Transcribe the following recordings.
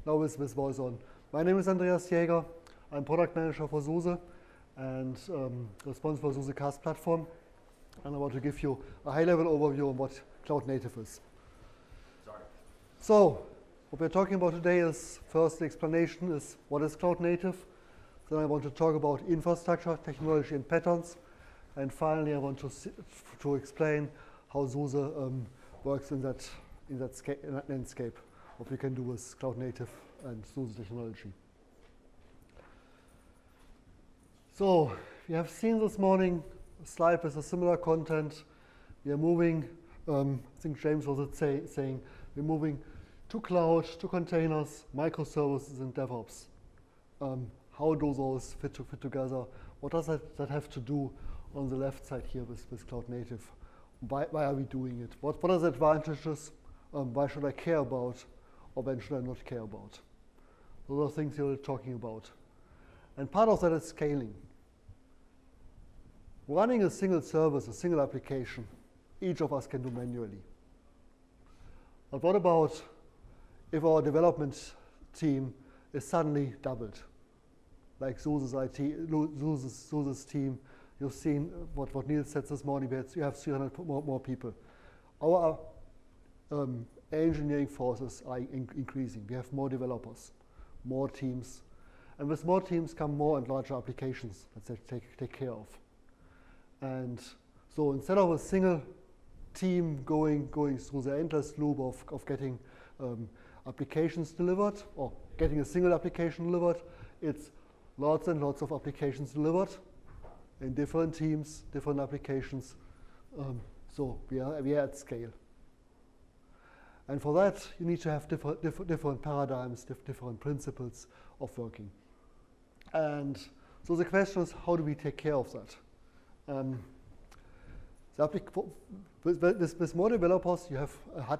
now with voice on. My name is Andreas Jaeger. I'm product manager for SUSE and responsible for SUSE CAST platform. And I want to give you a high-level overview on what cloud native is. So, what we're talking about today is, first, the explanation is what is cloud native. Then I want to talk about infrastructure, technology, and patterns. And finally, I want to explain how SUSE works in that landscape, what we can do with cloud native and SUSE technology. So, we have seen this morning a slide with a similar content. We are moving, I think James was saying, we're moving to cloud, to containers, microservices, and DevOps. How do those fit together? What does that have to do on the left side here with cloud native? Why are we doing it? What are the advantages? Why should I care about, or when should I not care about? Those are things you're talking about. And part of that is scaling. Running a single service, a single application, each of us can do manually. But what about if our development team is suddenly doubled? Like SUSE's team, you've seen what Niels said this morning, you have 300 more people. Our engineering forces are increasing. We have more developers, more teams. And with more teams come more and larger applications that they take care of. And so instead of a single team going through the endless loop of getting applications delivered, or getting a single application delivered, it's lots and lots of applications delivered in different teams, different applications. So we are at scale. And for that, you need to have different paradigms, different principles of working. And so the question is, how do we take care of that? With more developers, you have a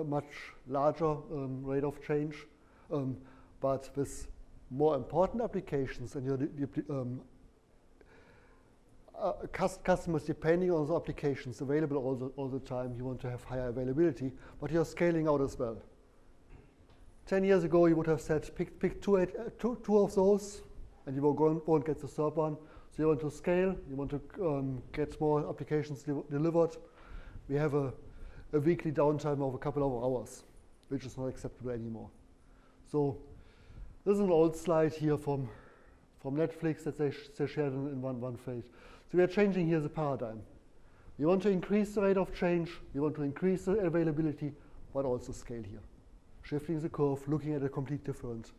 much larger rate of change, but with more important applications and your customers depending on the applications available all the time, you want to have higher availability, but you're scaling out as well. 10 years ago, you would have said, pick two of those, and you won't get the third one. So you want to scale, you want to get more applications delivered. We have a weekly downtime of a couple of hours, which is not acceptable anymore. So this is an old slide here from Netflix that they shared in one phase. So we are changing here the paradigm. We want to increase the rate of change, we want to increase the availability, but also scale here. Shifting the curve, looking at a complete different.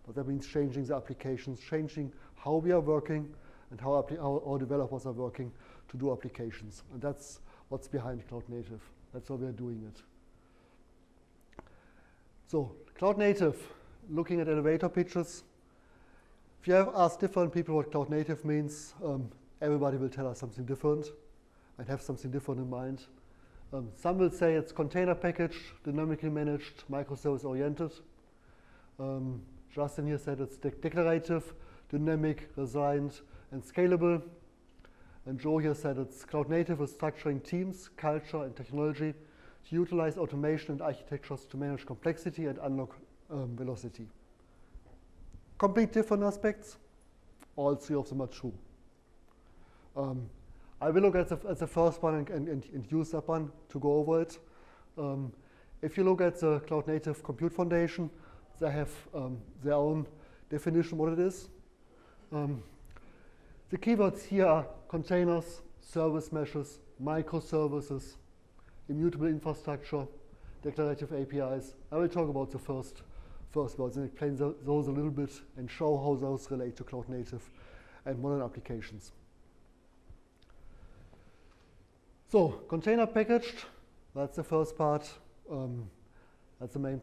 But that means changing the applications, changing how we are working, and how our developers are working to do applications. And that's what's behind Cloud Native. That's how we're doing it. So Cloud Native, looking at elevator pitches. If you have asked different people what Cloud Native means, everybody will tell us something different and have something different in mind. Some will say it's container packaged, dynamically managed, microservice oriented. Justin here said it's declarative, dynamic, resigned, and scalable. And Joe here said it's cloud native with structuring teams, culture, and technology to utilize automation and architectures to manage complexity and unlock velocity. Complete different aspects, all three of them are true. I will look at the first one and use that one to go over it. If you look at the Cloud Native Compute Foundation, they have their own definition what it is. The keywords here are containers, service meshes, microservices, immutable infrastructure, declarative APIs. I will talk about the first words and explain those a little bit and show how those relate to cloud native and modern applications. So, container packaged, that's the first part. That's the main,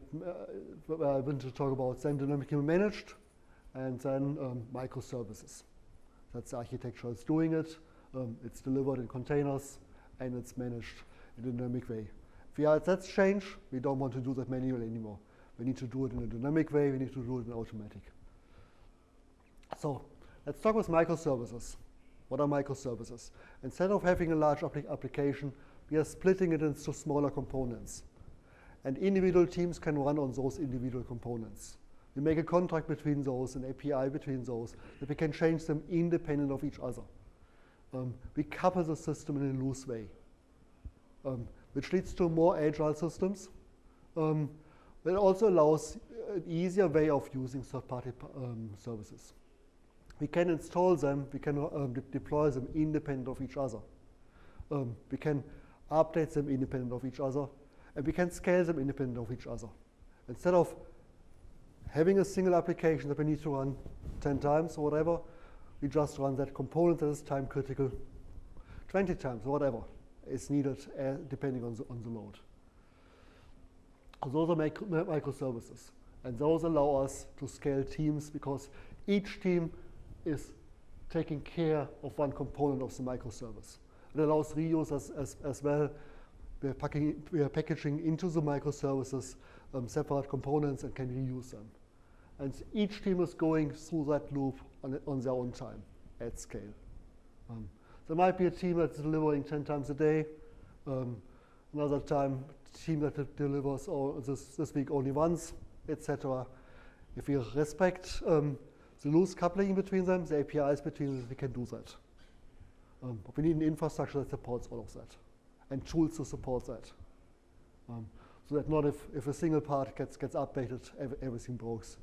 where I want to talk about. Then dynamically managed, and then microservices. That's the architecture that's doing it. It's delivered in containers, and it's managed in a dynamic way. If we are at that change, we don't want to do that manually anymore. We need to do it in a dynamic way. We need to do it in automatic. So let's start with microservices. What are microservices? Instead of having a large application, we are splitting it into smaller components. And individual teams can run on those individual components. We make a contract between those, an API between those, that we can change them independent of each other. We couple the system in a loose way, which leads to more agile systems. But it also allows an easier way of using third-party services. We can install them, we can deploy them independent of each other. We can update them independent of each other, and we can scale them independent of each other. Instead of having a single application that we need to run 10 times or whatever, we just run that component that is time critical 20 times or whatever is needed depending on the load. Those are microservices. And those allow us to scale teams because each team is taking care of one component of the microservice. It allows reuse as well. We are packaging into the microservices separate components and can reuse them. And each team is going through that loop on their own time at scale. There might be a team that's delivering 10 times a day. Another team that delivers this week only once, etc. If we respect the loose coupling between them, the APIs between them, we can do that. But we need an infrastructure that supports all of that and tools to support that. So that not if a single part gets updated, everything breaks.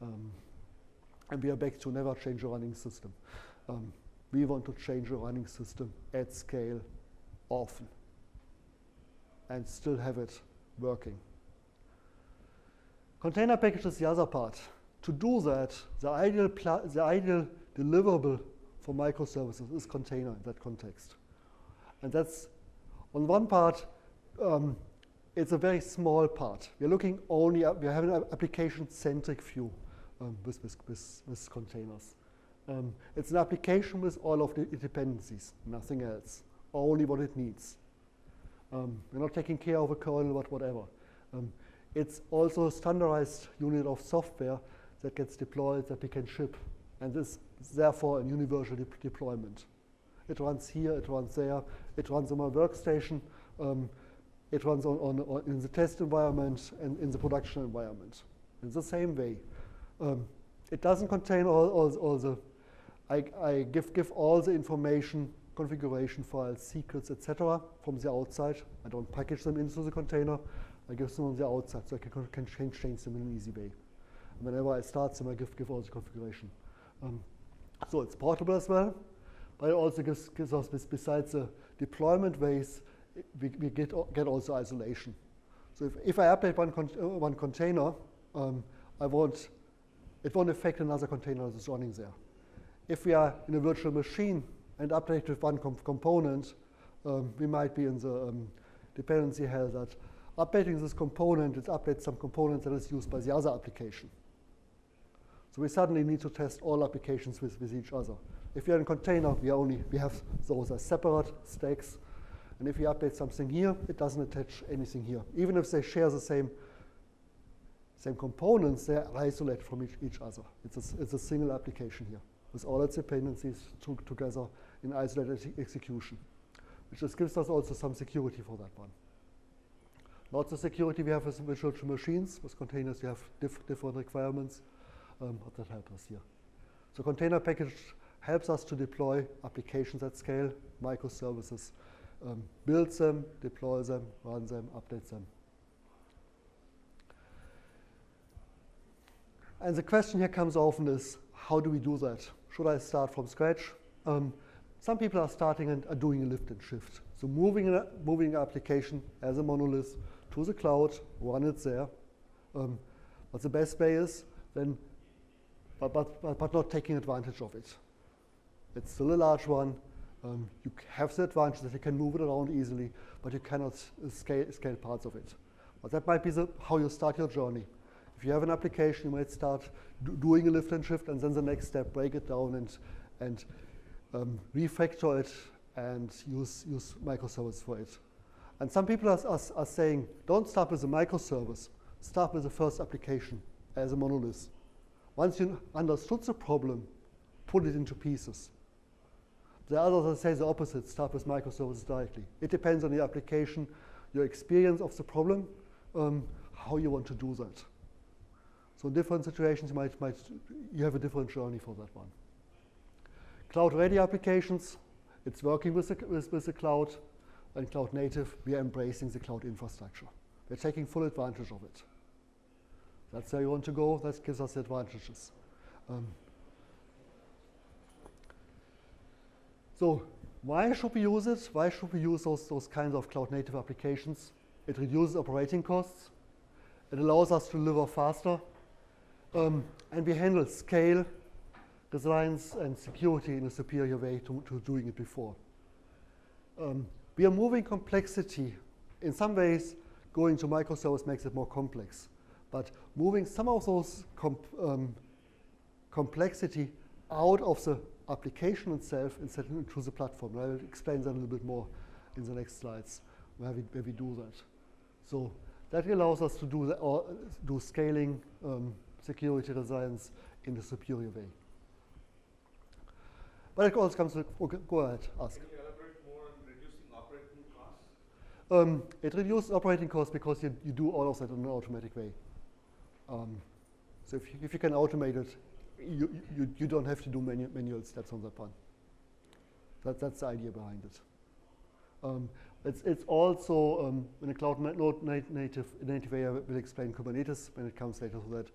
And we are back to never change a running system. We want to change a running system at scale often and still have it working. Container package is the other part. To do that, the ideal deliverable for microservices is container in that context. And that's, on one part, it's a very small part. We're looking only at, we're having an application-centric view with containers. It's an application with all of the dependencies, nothing else, only what it needs. We're not taking care of a kernel, whatever. It's also a standardized unit of software that gets deployed that we can ship, and is therefore a universal deployment. It runs here, it runs there, it runs on my workstation, it runs in the test environment and in the production environment. In the same way. It doesn't contain all the, I give all the information, configuration files, secrets, etc. from the outside. I don't package them into the container. I give them on the outside so I can change them in an easy way. And whenever I start them, I give all the configuration. So it's portable as well, but it also gives us, besides the deployment ways, we get also isolation. So if I update one container, it won't affect another container that's running there. If we are in a virtual machine and update with one component, we might be in the dependency hell that updating this component, it updates some component that is used by the other application. So we suddenly need to test all applications with each other. If you're in a container, we have those as separate stacks. And if we update something here, it doesn't attach anything here. Even if they share the same components, they're isolated from each other. It's a single application here with all its dependencies together in isolated execution, which just gives us also some security for that one. Lots of security we have with virtual machines. With containers, we have different requirements, but that helps us here. So container package helps us to deploy applications at scale, microservices, build them, deploy them, run them, update them. And the question here comes often is, how do we do that? Should I start from scratch? Some people are starting and are doing a lift and shift. So moving an application as a monolith to the cloud, run it there. But the best way is then, but not taking advantage of it. It's still a large one. You have the advantage that you can move it around easily, but you cannot scale parts of it. But that might be how you start your journey. If you have an application, you might start doing a lift and shift, and then the next step, break it down and refactor it and use microservices for it. And some people are saying, don't start with a microservice. Start with the first application as a monolith. Once you understood the problem, put it into pieces. The others that say the opposite, start with microservices directly. It depends on the application, your experience of the problem, how you want to do that. So in different situations, you have a different journey for that one. Cloud-ready applications, it's working with the cloud, and cloud native, we are embracing the cloud infrastructure. We're taking full advantage of it. That's where you want to go, that gives us the advantages. So why should we use it? Why should we use those kinds of cloud native applications? It reduces operating costs. It allows us to deliver faster. And we handle scale, resilience, and security in a superior way to doing it before. We are moving complexity. In some ways, going to microservice makes it more complex. But moving some of those complexity out of the application itself and setting it into the platform. I will explain that a little bit more in the next slides where we do that. So that allows us to do scaling, security, resilience in a superior way. But it also comes to, okay, go ahead, ask. Can you elaborate more on reducing operating costs? It reduces operating costs because you do all of that in an automatic way. So if you can automate it, you don't have to do manual steps on that one. That's the idea behind it. It's also, in a cloud native way, I will explain Kubernetes when it comes later to that.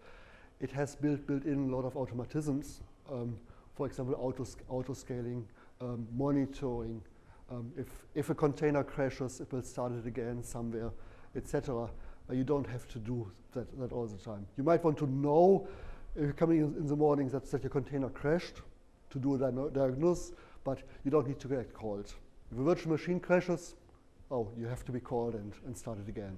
It has built in a lot of automatisms. For example, auto-scaling, monitoring. If a container crashes, it will start it again somewhere, etc. You don't have to do that all the time. You might want to know if you're coming in the morning that your container crashed to do a diagnosis, but you don't need to get called. If a virtual machine crashes, you have to be called and start it again.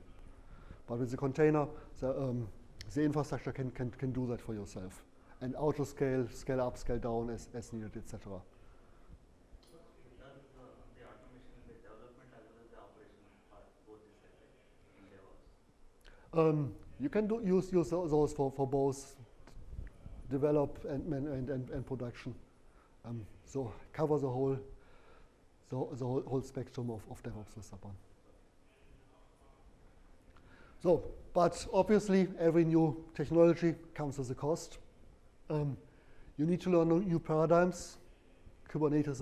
But with the container, the infrastructure can do that for yourself. And auto-scale, scale up, scale down as needed, etc. So it does the automation in the development as well as the operation part, both is separate in DevOps? You can use those for both develop and production. So cover the whole spectrum of DevOps with that one. So, but obviously every new technology comes with a cost. You need to learn new paradigms. Kubernetes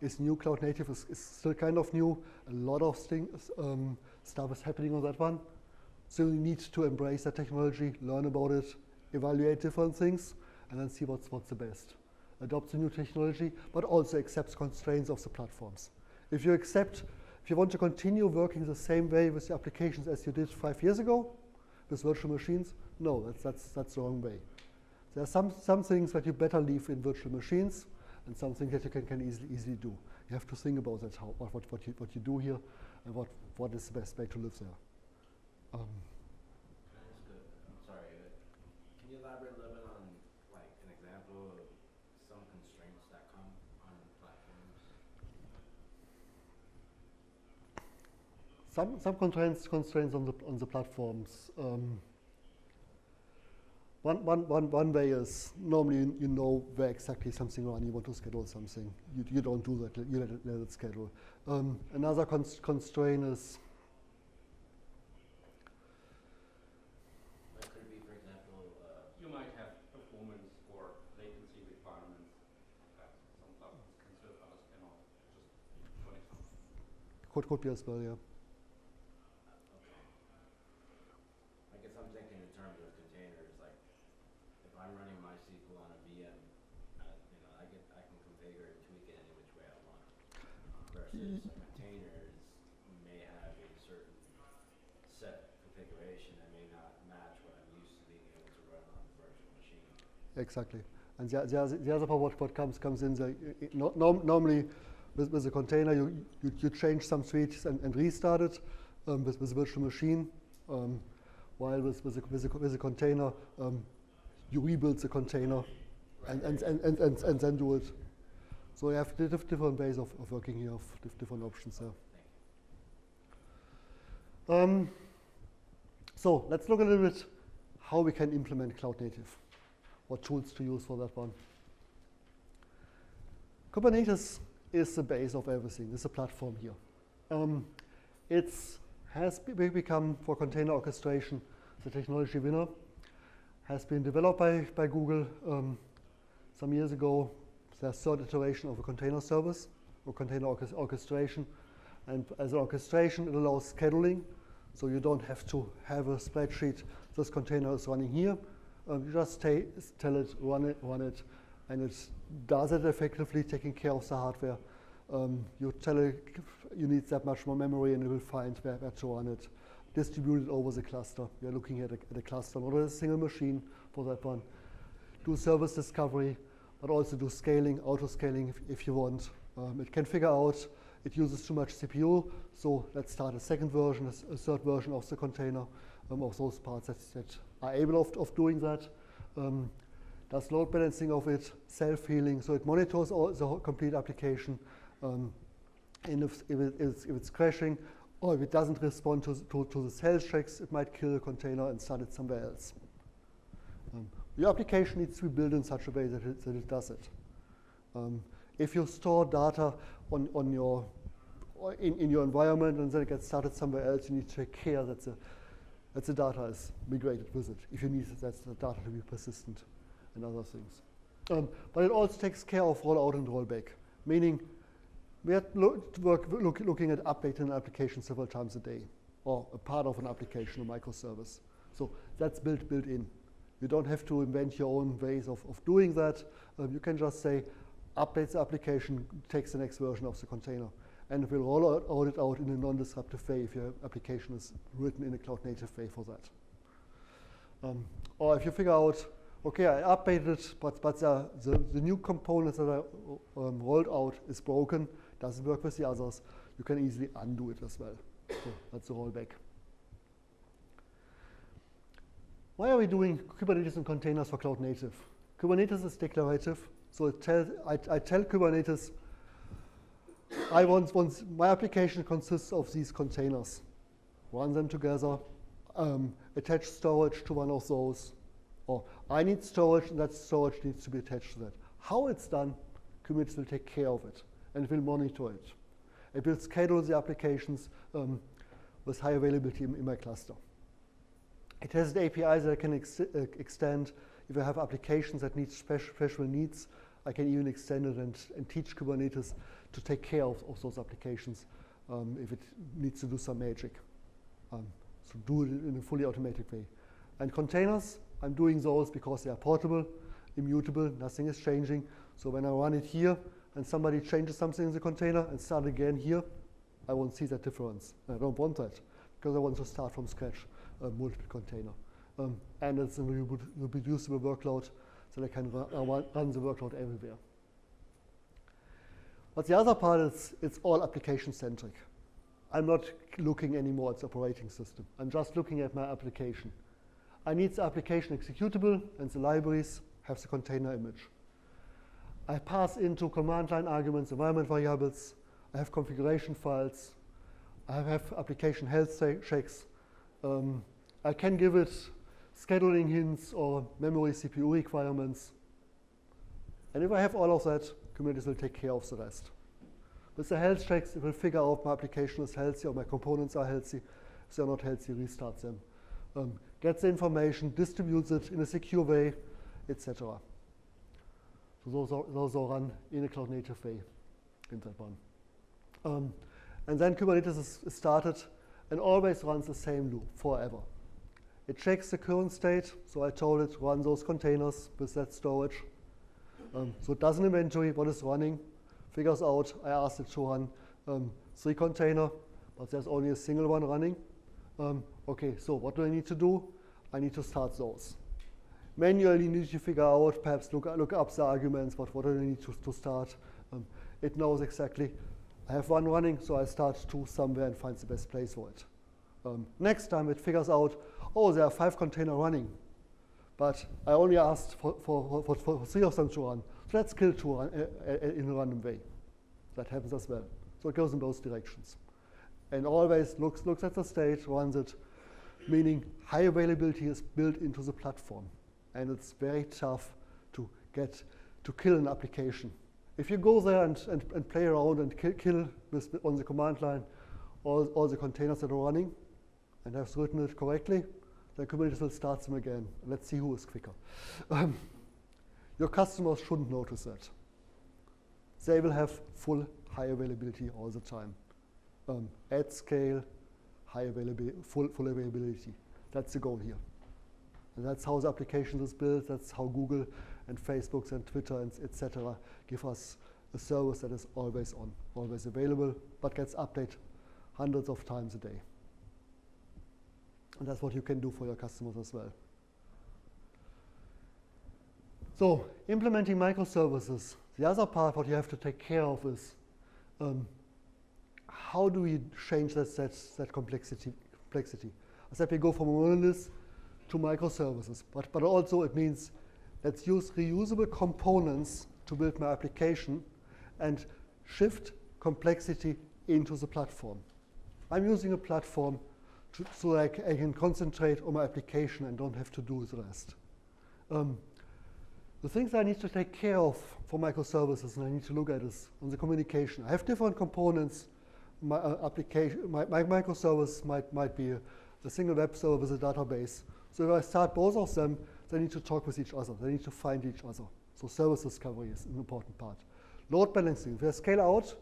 is new, cloud native is still kind of new. A lot of stuff is happening on that one. So you need to embrace that technology, learn about it, evaluate different things, and then see what's the best. Adopt the new technology, but also accept constraints of the platforms. If you want to continue working the same way with the applications as you did 5 years ago with virtual machines, no, that's the wrong way. There are some things that you better leave in virtual machines, and some things that you can easily do. You have to think about that, what you do here, and what is the best way to live there. That's good. I'm sorry. Can you elaborate a little bit on, like, an example of some constraints that come on platforms? Some constraints on the platforms. One way is normally you know where exactly something runs. You want to schedule something. You don't do that. You let it schedule. Another constraint is. That could be, for example, you might have performance or latency requirements that some platforms can serve, others cannot. Just one example. Could be as well, yeah. I guess I'm thinking in terms of containers. Like, if I'm running MySQL on a VM, I can configure and tweak it any which way I want. Versus containers may have a certain set configuration that may not match what I'm used to being able to run on the virtual machine. Exactly. And the other part, what comes in there, normally with a container, you change some tweaks and restart it with a virtual machine. While with a container, you rebuild the container and then do it. So you have different ways of working here, of different options there. So let's look a little bit how we can implement cloud native. What tools to use for that one. Kubernetes is the base of everything. It's a platform here. It has become, for container orchestration, the technology winner. has been developed by Google some years ago. Their third iteration of a container service or container orchestration. And as an orchestration, it allows scheduling. So you don't have to have a spreadsheet. This container is running here. You just tell it, run it, and it does it effectively, taking care of the hardware. You tell it you need that much more memory, and it will find where to run it. Distribute it over the cluster. We are looking at a cluster, not a single machine for that one. Do service discovery, but also do scaling, auto-scaling if you want. It can figure out it uses too much CPU, so let's start a second version, a third version of the container, of those parts that are able of doing that. Does load balancing of it, self-healing, so it monitors the whole complete application. And if it's crashing, or if it doesn't respond to the health checks, it might kill the container and start it somewhere else. Your application needs to be built in such a way that it does it. If you store data in your environment and then it gets started somewhere else, you need to take care that the data is migrated with it. If you need the data to be persistent and other things. But it also takes care of rollout and rollback, meaning we are looking at updating an application several times a day, or a part of an application, a microservice. So that's built in. You don't have to invent your own ways of doing that. You can just say, update the application, takes the next version of the container, and it will roll it out in a non-disruptive way if your application is written in a cloud-native way for that. Or if you figure out, okay, I updated it, but the new components that I rolled out is broken, doesn't work with the others, you can easily undo it as well. So that's the rollback. Why are we doing Kubernetes and containers for cloud native? Kubernetes is declarative, so I tell Kubernetes, my application consists of these containers. Run them together, attach storage to one of those, or I need storage, and that storage needs to be attached to that. How it's done, Kubernetes will take care of it, and it will monitor it. It will schedule the applications with high availability in my cluster. It has APIs that I can extend. If I have applications that need special needs, I can even extend it and teach Kubernetes to take care of those applications if it needs to do some magic. So do it in a fully automatic way. And containers, I'm doing those because they are portable, immutable, nothing is changing. So when I run it here and somebody changes something in the container and start again here, I won't see that difference. I don't want that because I want to start from scratch a multiple container. And it's a reproducible workload so I can run the workload everywhere. But the other part is it's all application-centric. I'm not looking anymore at the operating system. I'm just looking at my application. I need the application executable, and the libraries have the container image. I pass into command line arguments, environment variables. I have configuration files. I have application health checks. I can give it scheduling hints or memory CPU requirements. And if I have all of that, Kubernetes will take care of the rest. With the health checks, it will figure out my application is healthy or my components are healthy. If they're not healthy, restart them. Gets the information, distributes it in a secure way, etc. So those are run in a cloud-native way in that one. And then Kubernetes is started and always runs the same loop forever. It checks the current state, so I told it run those containers with that storage. So it does an inventory, what is running, figures out, I asked it to run 3 containers, but there's only a single one running. Okay, so what do I need to do? I need to start those. Manually, you need to figure out, perhaps look up the arguments, but what do I need to start? It knows exactly, I have one running, so I start 2 somewhere and find the best place for it. Next time, it figures out, oh, there are 5 containers running, but I only asked for 3 of them to run. So let's kill 2 in a random way. That happens as well. So it goes in both directions. And always looks at the state, runs it, meaning high availability is built into the platform. And it's very tough to kill an application. If you go there and play around and kill on the command line all the containers that are running and have written it correctly, then Kubernetes will start them again. Let's see who is quicker. Your customers shouldn't notice that. They will have full high availability all the time. At scale, high availability, full availability. That's the goal here. And that's how the application is built. That's how Google and Facebook and Twitter and etc. give us a service that is always on, always available, but gets updated hundreds of times a day. And that's what you can do for your customers as well. So implementing microservices, the other part what you have to take care of is how do we change that complexity? I said we go from a monolith to microservices, but also it means let's use reusable components to build my application and shift complexity into the platform. I'm using a platform so I can concentrate on my application and don't have to do the rest. The things I need to take care of for microservices and I need to look at is on the communication. I have different components. My application, my microservice might be a single web server with a database. So if I start both of them, they need to talk with each other. They need to find each other. So service discovery is an important part. Load balancing. If I scale out,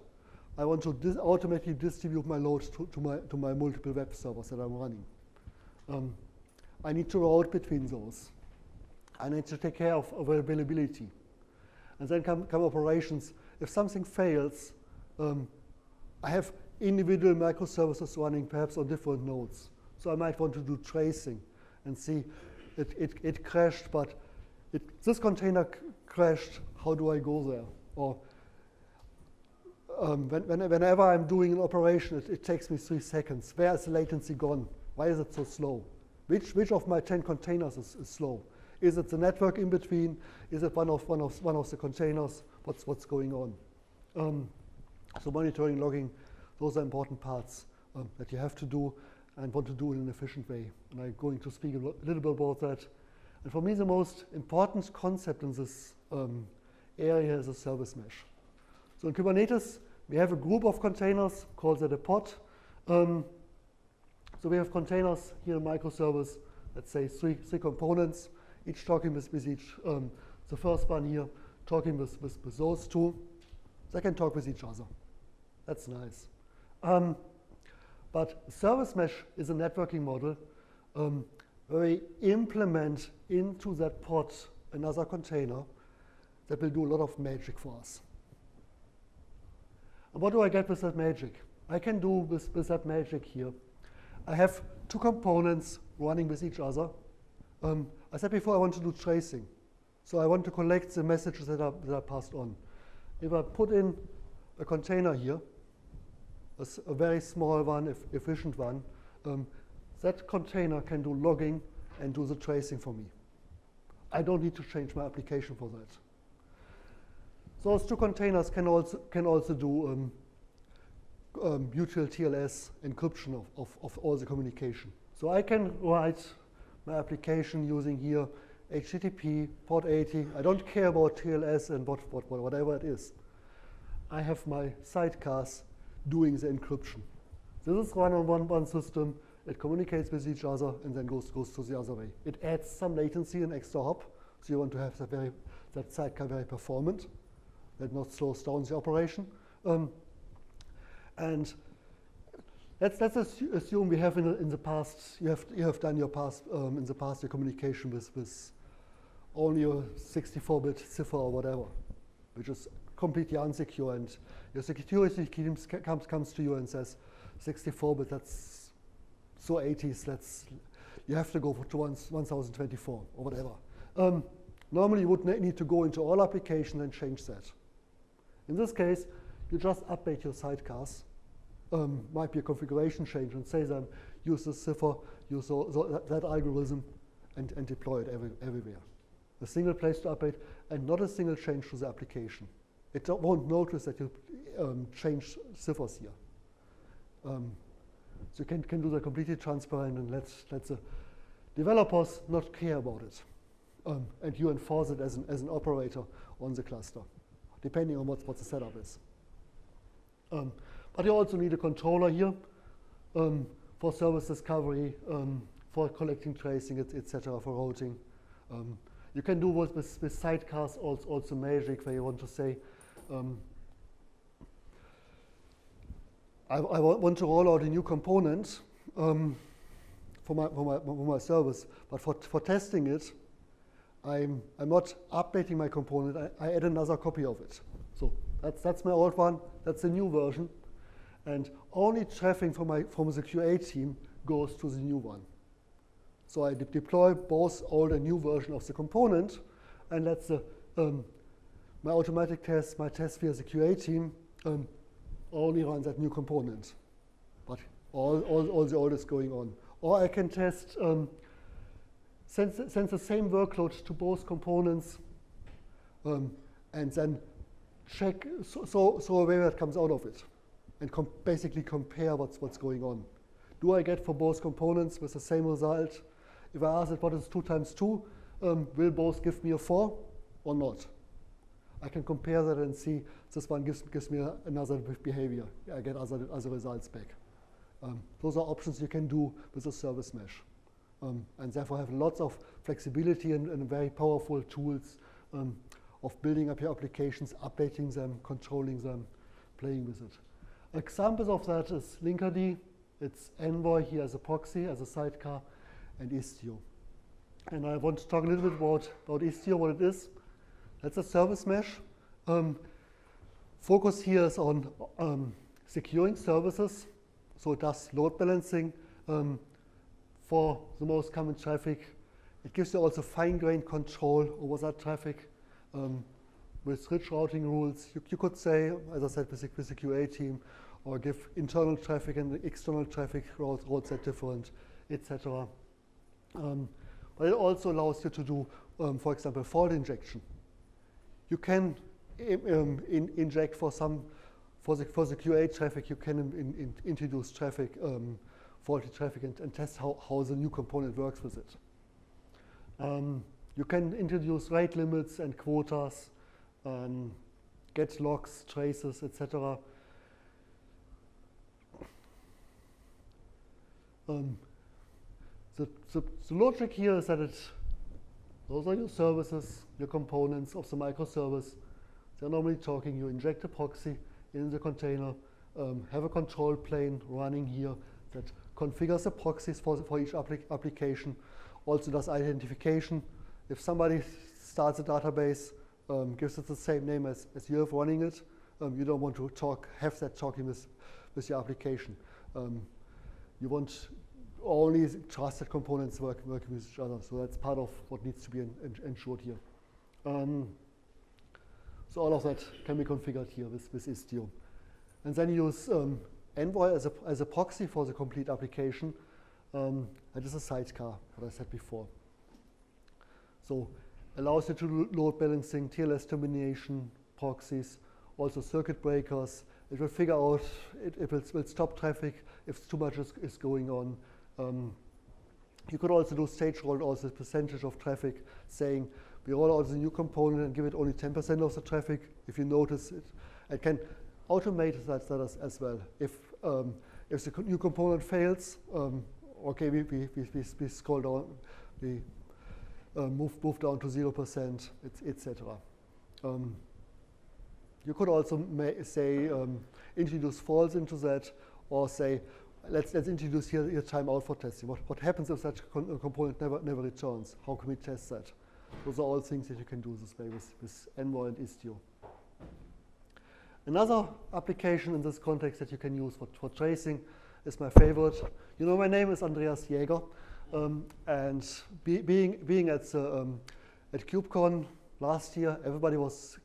I want to automatically distribute my load to my multiple web servers that I'm running. I need to route between those. I need to take care of availability. And then come operations. If something fails, I have individual microservices running perhaps on different nodes. So I might want to do tracing and see it crashed, but this container crashed, how do I go there? Or whenever I'm doing an operation, it takes me 3 seconds. Where is the latency gone? Why is it so slow? Which of my 10 containers is slow? Is it the network in between? Is it one of the containers? What's going on? So monitoring, logging, those are important parts that you have to do and want to do in an efficient way. And I'm going to speak a little bit about that. And for me, the most important concept in this area is a service mesh. So in Kubernetes, we have a group of containers called that a pod. So we have containers here in microservice, let's say three components, each talking with each. The first one here talking with those two. They can talk with each other. That's nice. But service mesh is a networking model where we implement into that pod another container that will do a lot of magic for us. And what do I get with that magic? I can do with that magic here. I have 2 components running with each other. I said before I want to do tracing. So I want to collect the messages that are passed on. If I put in a container here, a very small one, efficient one, that container can do logging and do the tracing for me. I don't need to change my application for that. So those 2 containers can also do mutual TLS encryption of all the communication. So I can write my application using here HTTP, port 80. I don't care about TLS and whatever it is. I have my sidecars doing the encryption. This is run on one system. It communicates with each other and then goes to the other way. It adds some latency and extra hop. So you want to have that sidecar very performant. That not slows down the operation. And let's assume we have in the past, you have done your past, in the past your communication with only a 64-bit cipher or whatever, which is completely unsecure, and your security team comes to you and says, 64-bit, that's so 80s, you have to go to 1024 or whatever. Normally you would need to go into all applications and change that. In this case, you just update your sidecars. Might be a configuration change and say them, use this cipher, use that algorithm, and deploy it everywhere. A single place to update and not a single change to the application. It won't notice that you change ciphers here. So you can do that completely transparent and let the developers not care about it. And you enforce it as an operator on the cluster, depending on what the setup is. But you also need a controller here for service discovery, for collecting, tracing, etc., for routing. You can do with sidecars also magic, where you want to say, I want to roll out a new component for my service, but for testing it, I'm not updating my component. I add another copy of it. So that's my old one. That's the new version, and only traffic from the QA team goes to the new one. So I deploy both old and new version of the component, and that's the my automatic test, my test via the QA team only runs that new component, but all the old is going on. Or I can test, send the same workload to both components, and then check, so where that comes out of it, and basically compare what's going on. Do I get for both components with the same result? If I ask it what is 2 times 2, will both give me a 4 or not? I can compare that and see this one gives me another behavior. I get other results back. Those are options you can do with a service mesh. And therefore have lots of flexibility and very powerful tools of building up your applications, updating them, controlling them, playing with it. Examples of that is Linkerd. It's Envoy here as a proxy, as a sidecar, and Istio. And I want to talk a little bit about Istio, what it is. That's a service mesh. Focus here is on securing services. So it does load balancing for the most common traffic. It gives you also fine-grained control over that traffic with rich routing rules. You could say, as I said, with the QA team, or give internal traffic and external traffic routes that different, etc. But it also allows you to do, for example, fault injection. You can inject for the QA traffic. You can introduce traffic, faulty traffic, and test how the new component works with it. You can introduce rate limits and quotas, get logs, traces, etc. The logic here is that those are your services, your components of the microservice. They're normally talking. You inject a proxy in the container, have a control plane running here that configures the proxies for each application, also does identification. If somebody starts a database, gives it the same name as you have running it, you don't want to have that talking with your application. You want only trusted components working with each other. So that's part of what needs to be ensured here. So all of that can be configured here with Istio. And then use Envoy as a proxy for the complete application. That is a sidecar, what I said before. So allows you to do load balancing, TLS termination, proxies, also circuit breakers. It will figure out, it will stop traffic if too much is going on. You could also do stage roll, also percentage of traffic, saying we roll out the new component and give it only 10% of the traffic. If you notice it, it can automate that as well. If the new component fails, okay, we scroll down, we move down to 0%, etc. You could also say introduce false into that, or say let's introduce here timeout for testing. What happens if that component never returns? How can we test that? Those are all things that you can do this way with Envoy and Istio. Another application in this context that you can use for tracing is my favorite. You know, my name is Andreas Jaeger, and being at KubeCon last year, a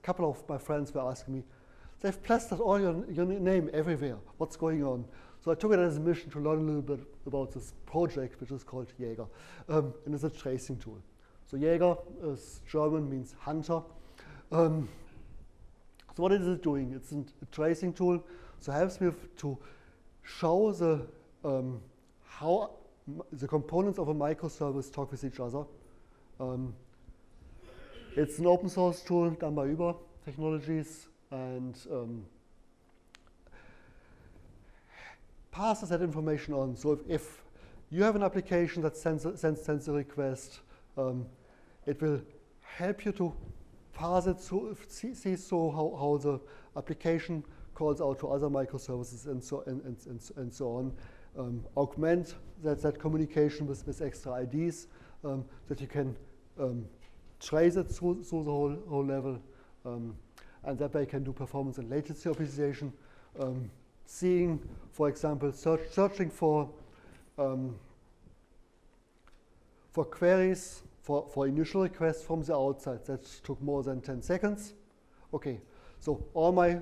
couple of my friends were asking me, they've plastered all your name everywhere. What's going on? So I took it as a mission to learn a little bit about this project, which is called Jaeger, and it's a tracing tool. So Jaeger is German, means hunter. So what is it doing? It's a tracing tool. So it helps me to show how the components of a microservice talk with each other. It's an open source tool done by Uber Technologies, and passes that information on. So if you have an application that sends a request. It will help you to parse it through, see through how the application calls out to other microservices and so on. Augment that communication with extra IDs that you can trace it through the whole level. And that way you can do performance and latency optimization. Seeing, for example, searching for queries for initial requests from the outside. That took more than 10 seconds. Okay, so all my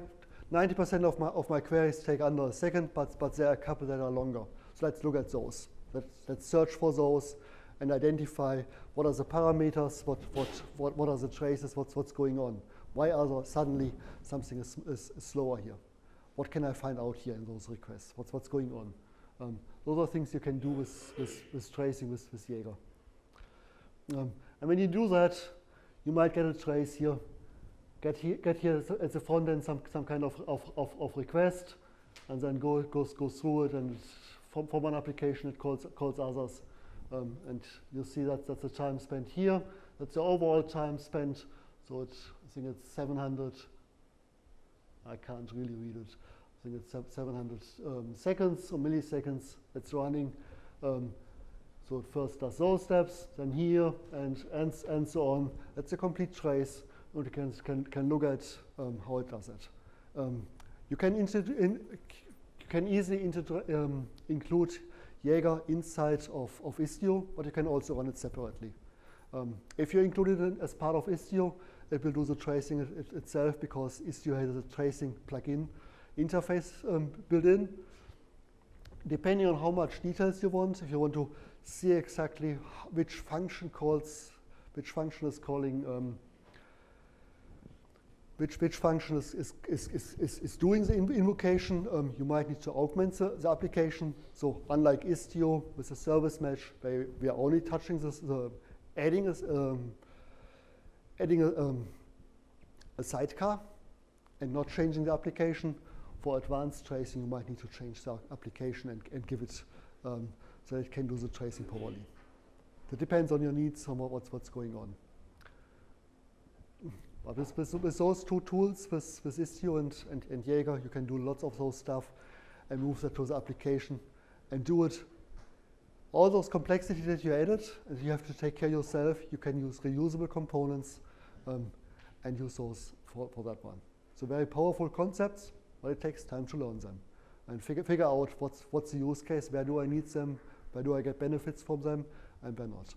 90% of my queries take under a second, but there are a couple that are longer. So let's look at those. Let's search for those and identify what are the parameters, what are the traces, what's going on. Why are there suddenly something is slower here? What can I find out here in those requests? What's going on? Those are things you can do with tracing with Jaeger. And when you do that, you might get a trace here. Get here at the front end some kind of request, and then goes through it, and from one application it calls others. And you see that's the time spent here. That's the overall time spent. So I think it's 700. I can't really read it. I think it's 700 seconds or milliseconds it's running. So it first does those steps, then here, and so on. That's a complete trace, and you can look at how it does it. You can easily include Jaeger inside of Istio, but you can also run it separately. If you include it as part of Istio, it will do the tracing itself, because Istio has a tracing plugin interface built in. Depending on how much details you want, if you want to see exactly which function is calling, which function is doing the invocation, you might need to augment the application. So unlike Istio with the service mesh, where we are only touching adding a sidecar and not changing the application. For advanced tracing, you might need to change the application and give it so it can do the tracing properly. It depends on your needs, on what's going on. But with those two tools, with Istio and Jaeger, you can do lots of those stuff and move that to the application and do it. All those complexity that you added, and you have to take care yourself, you can use reusable components and use those for that one. So very powerful concepts, but it takes time to learn them and figure out what's the use case, where do I need them, where do I get benefits from them, and where not.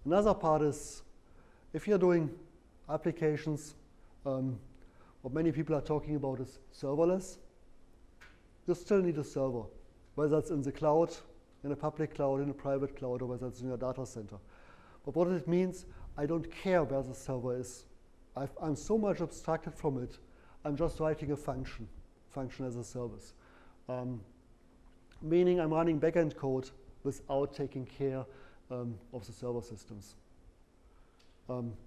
Another part is, if you're doing applications, what many people are talking about is serverless. You still need a server, whether it's in the cloud, in a public cloud, in a private cloud, or whether it's in your data center. But what it means, I don't care where the server is. I'm so much abstracted from it. I'm just writing a function as a service. Meaning I'm running backend code without taking care of the server systems.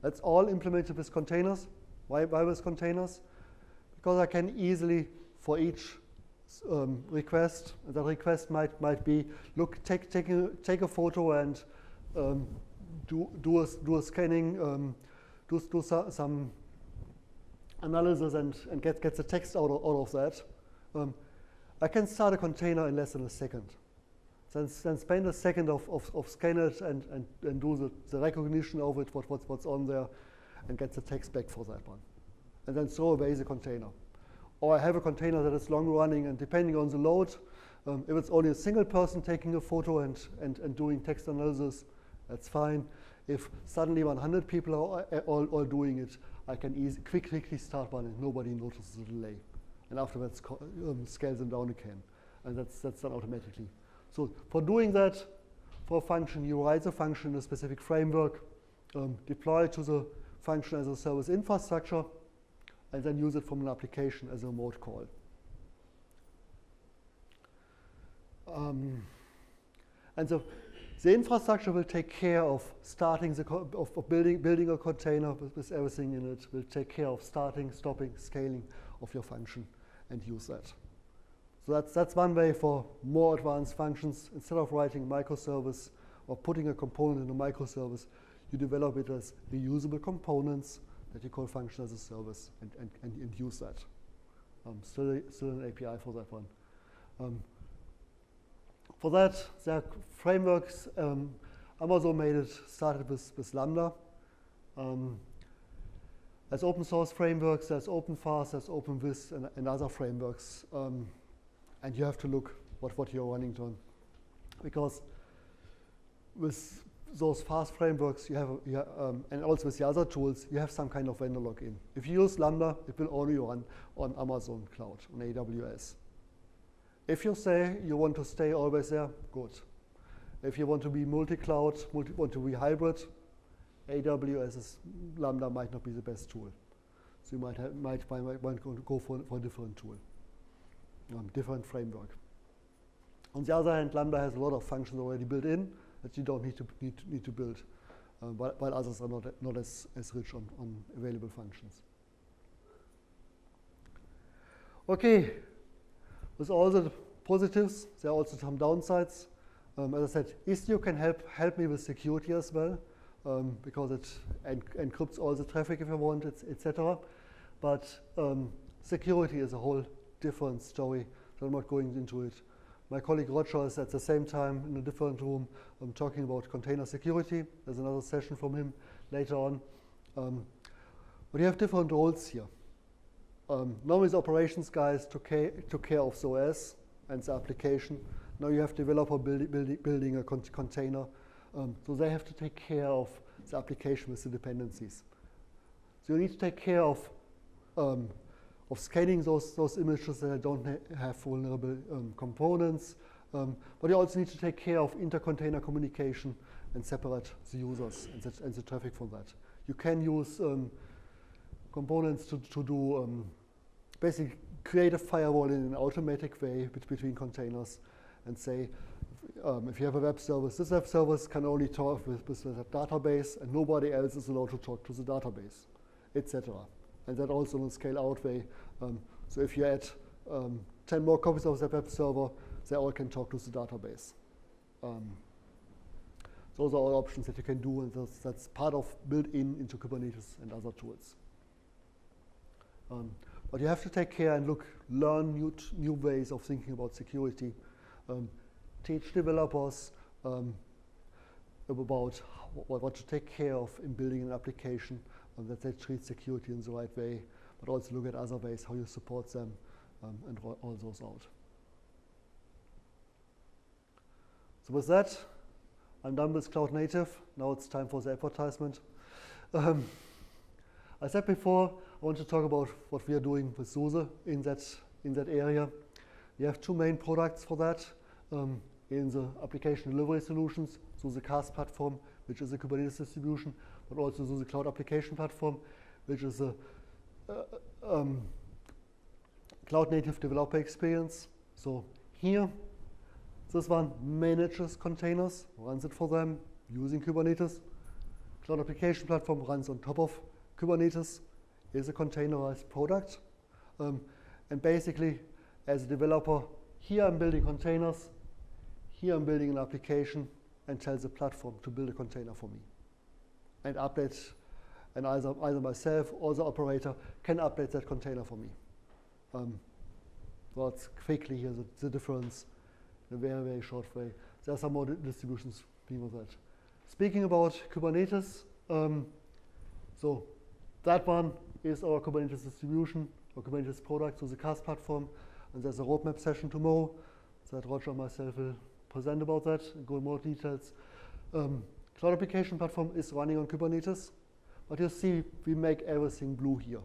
That's all implemented with containers. Why with containers? Because I can easily, for each request, the request might be, look, take a photo and do a scanning, do some analysis and get the text out of that. I can start a container in less than a second. Then spend a second of scan it and do the recognition of it, what's on there, and get the text back for that one. And then throw away the container. Or I have a container that is long running, and depending on the load, if it's only a single person taking a photo and doing text analysis, that's fine. If suddenly 100 people are all doing it, I can quickly start one and nobody notices the delay. And afterwards scale them down again. And that's done automatically. So for doing that, for a function, you write the function in a specific framework, deploy it to the function as a service infrastructure, and then use it from an application as a remote call. And the infrastructure will take care of starting building a container with everything in it. Will take care of starting, stopping, scaling of your function, and use that. So that's one way for more advanced functions. Instead of writing microservice or putting a component in a microservice, you develop it as reusable components that you call function as a service and use that. Still an API for that one. For that, there are frameworks. Amazon started with Lambda. As open source frameworks, there's OpenFast, there's OpenWhiz, and other frameworks. And you have to look what you're running on. Because with those fast frameworks, and also with the other tools, you have some kind of vendor login. If you use Lambda, it will only run on Amazon Cloud, on AWS. If you say you want to stay always there, good. If you want to be multi-cloud, want to be hybrid, AWS's Lambda might not be the best tool. So you might go for a different tool, different framework. On the other hand, Lambda has a lot of functions already built in that you don't need to build, while others are not as rich on available functions. Okay, with all the positives, there are also some downsides. As I said, Istio can help me with security as well, because it encrypts all the traffic if I want, etc. But security is a whole different story, so I'm not going into it. My colleague Roger is at the same time in a different room talking about container security. There's another session from him later on. But you have different roles here. Normally the operations guys took care of the OS and the application. Now you have developer building a container. So they have to take care of the application with the dependencies. So you need to take care of scaling those images that don't have vulnerable components. But you also need to take care of inter-container communication and separate the users and the traffic from that. You can use components to do basically create a firewall in an automatic way between containers and say, if you have a web service, this web service can only talk with the database and nobody else is allowed to talk to the database, etc. And that also in a scale out way. So if you add 10 more copies of the web server, they all can talk to the database. Those are all options that you can do, and that's part of built-in into Kubernetes and other tools. But you have to take care and learn new ways of thinking about security. Teach developers about what to take care of in building an application, that they treat security in the right way, but also look at other ways how you support them and roll all those out. So with that, I'm done with Cloud Native. Now it's time for the advertisement. I said before, I want to talk about what we are doing with SUSE in that area. We have two main products for that. In the application delivery solutions, SUSE CaaS platform, which is a Kubernetes distribution, but also SUSE Cloud Application Platform, which is a cloud-native developer experience. So here, this one manages containers, runs it for them using Kubernetes. Cloud Application Platform runs on top of Kubernetes, is a containerized product. And basically, as a developer, here I'm building containers, here I'm building an application, and tell the platform to build a container for me. And update, and either myself or the operator can update that container for me. So it's quickly here the difference in a very, very short way. There are some more distributions being with that. Speaking about Kubernetes, so that one is our Kubernetes distribution, or Kubernetes product, so the CaaS platform. And there's a roadmap session tomorrow that Roger and myself will present about that and go in more details. Cloud Application Platform is running on Kubernetes, but you see we make everything blue here.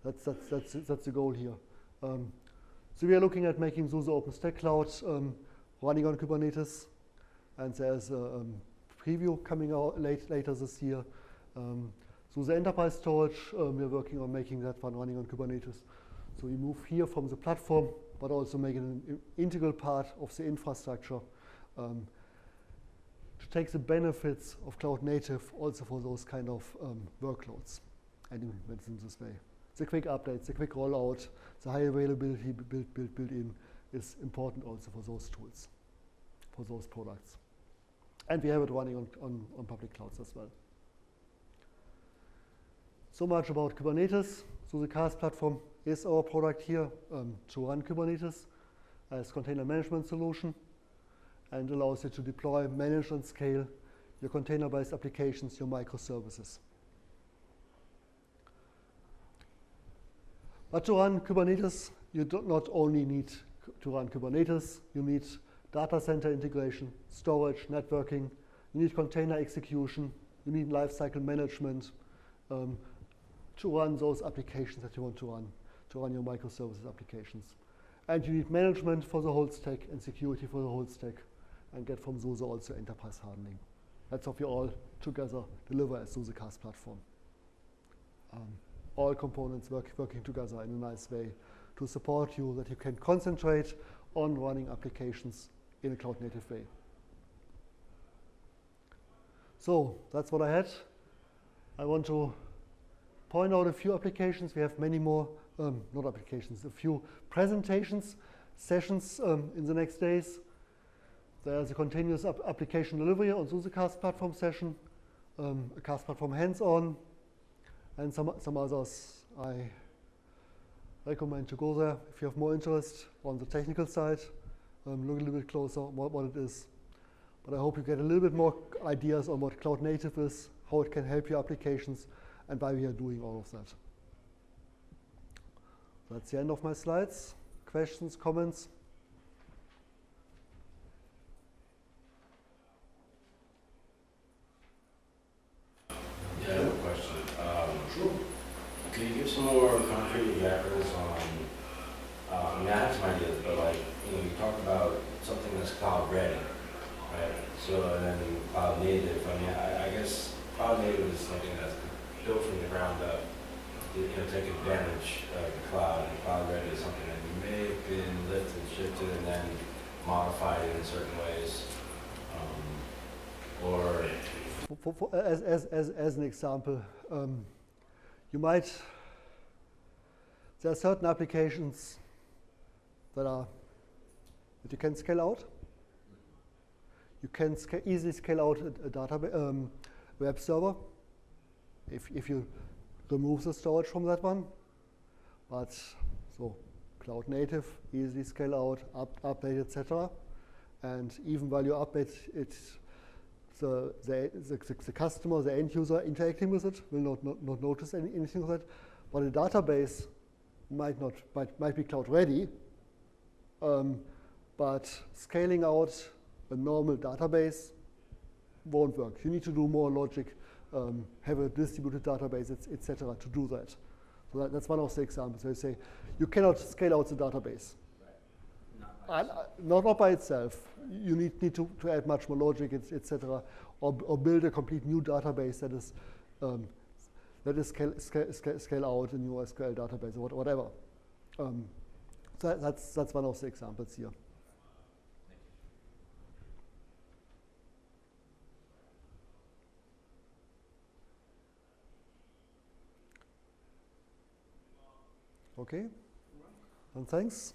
That's the goal here. So we are looking at making SUSE OpenStack Cloud running on Kubernetes, and there's a preview coming out later this year. SUSE Enterprise Storage, we're working on making that one running on Kubernetes. So we move here from the platform, but also make it an integral part of the infrastructure to take the benefits of Cloud Native also for those kind of workloads and implement them this way. The quick updates, the quick rollout, the high availability built in, is important also for those tools, for those products. And we have it running on public clouds as well. So much about Kubernetes. So the SUSE platform is our product here to run Kubernetes as container management solution, and allows you to deploy, manage, and scale your container-based applications, your microservices. But to run Kubernetes, you do not only need to run Kubernetes, you need data center integration, storage, networking, you need container execution, you need lifecycle management to run those applications that you want to run your microservices applications. And you need management for the whole stack and security for the whole stack, and get from SUSE also enterprise hardening. That's what we all together deliver as SUSE platform. All components working together in a nice way to support you, that you can concentrate on running applications in a cloud-native way. So that's what I had. I want to point out a few applications. We have many more, not applications, a few presentations, sessions in the next days. There's a continuous application delivery on SUSE platform session, a platform hands-on, and some others. I recommend to go there if you have more interest on the technical side, look a little bit closer what it is. But I hope you get a little bit more ideas on what cloud native is, how it can help your applications, and why we are doing all of that. That's the end of my slides. Questions, comments? Yeah, I have a question. Can you give some more concrete examples on, I mean, I have some ideas, but like, you talked about something that's cloud ready, right? So then cloud native, I mean, I guess cloud native is something that's built from the ground up, take advantage of the cloud, and cloud ready is something that may have been lifted and shifted and then modified in certain ways, or as an example, there are certain applications that you can scale out. You can easily scale out a database, web server, if you remove the storage from that one. But so cloud native, easily scale out, update, etc. And even while you update it, the customer, the end user interacting with it will not notice anything of that. But a database might be cloud ready, but scaling out a normal database won't work. You need to do more logic, have a distributed database, etc. to do that. So that's one of the examples where you say you cannot scale out the database. Not by itself. You need to add much more logic, etc., or build a complete new database that is scale out a new SQL database or whatever. So that's one of the examples here. Okay, and thanks.